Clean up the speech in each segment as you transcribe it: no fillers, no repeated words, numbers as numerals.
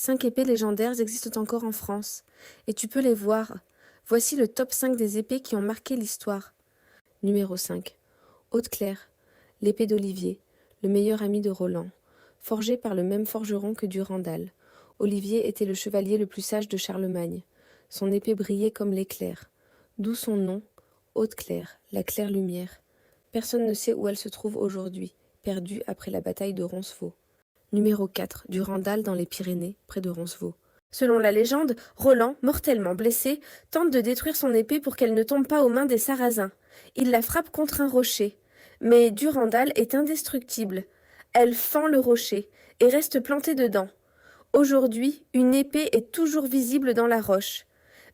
5 épées légendaires existent encore en France, et tu peux les voir. Voici le top 5 des épées qui ont marqué l'histoire. Numéro 5. Haute-Claire, l'épée d'Olivier, le meilleur ami de Roland. Forgée par le même forgeron que Durandal, Olivier était le chevalier le plus sage de Charlemagne. Son épée brillait comme l'éclair. D'où son nom, Haute-Claire, la claire lumière. Personne ne sait où elle se trouve aujourd'hui, perdue après la bataille de Roncevaux. Numéro 4. Durandal dans les Pyrénées, près de Roncevaux. Selon la légende, Roland, mortellement blessé, tente de détruire son épée pour qu'elle ne tombe pas aux mains des Sarrasins. Il la frappe contre un rocher. Mais Durandal est indestructible. Elle fend le rocher et reste plantée dedans. Aujourd'hui, une épée est toujours visible dans la roche.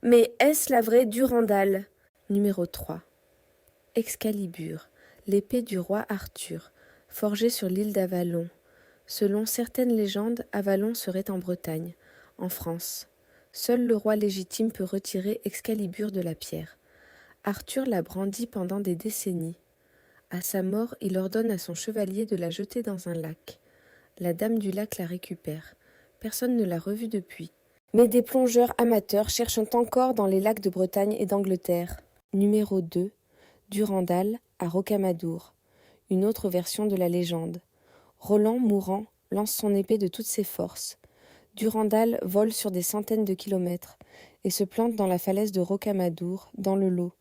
Mais est-ce la vraie Durandal? Numéro 3. Excalibur, l'épée du roi Arthur, forgée sur l'île d'Avalon. Selon certaines légendes, Avalon serait en Bretagne, en France. Seul le roi légitime peut retirer Excalibur de la pierre. Arthur la brandit pendant des décennies. À sa mort, il ordonne à son chevalier de la jeter dans un lac. La dame du lac la récupère. Personne ne l'a revue depuis. Mais des plongeurs amateurs cherchent encore dans les lacs de Bretagne et d'Angleterre. Numéro 2. Durandal à Rocamadour. Une autre version de la légende. Roland, mourant, lance son épée de toutes ses forces. Durandal vole sur des centaines de kilomètres et se plante dans la falaise de Rocamadour, dans le Lot.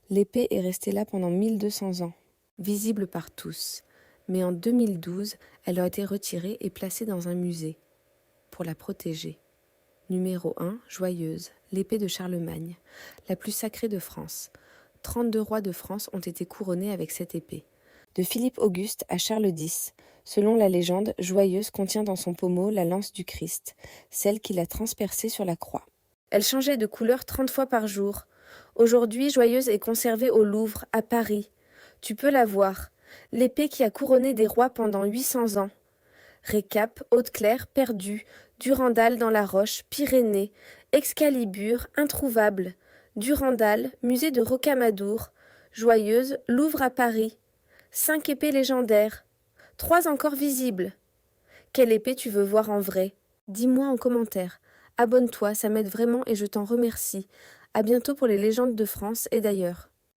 L'épée est restée là pendant 1200 ans. Visible par tous, mais en 2012, elle a été retirée et placée dans un musée, pour la protéger. Numéro 1, Joyeuse, l'épée de Charlemagne, la plus sacrée de France. 32 rois de France ont été couronnés avec cette épée. De Philippe Auguste à Charles X, selon la légende, Joyeuse contient dans son pommeau la lance du Christ, celle qu'il a transpercée sur la croix. Elle changeait de couleur 30 fois par jour. Aujourd'hui, Joyeuse est conservée au Louvre, à Paris. Tu peux la voir, l'épée qui a couronné des rois pendant 800 ans. Récap, Haute-Claire, perdue, Durandal dans la roche, Pyrénées, Excalibur, introuvable, Durandal, musée de Rocamadour, Joyeuse, Louvre à Paris. 5 épées légendaires, 3 encore visibles. Quelle épée tu veux voir en vrai? Dis-moi en commentaire. Abonne-toi, ça m'aide vraiment et je t'en remercie. À bientôt pour les légendes de France et d'ailleurs.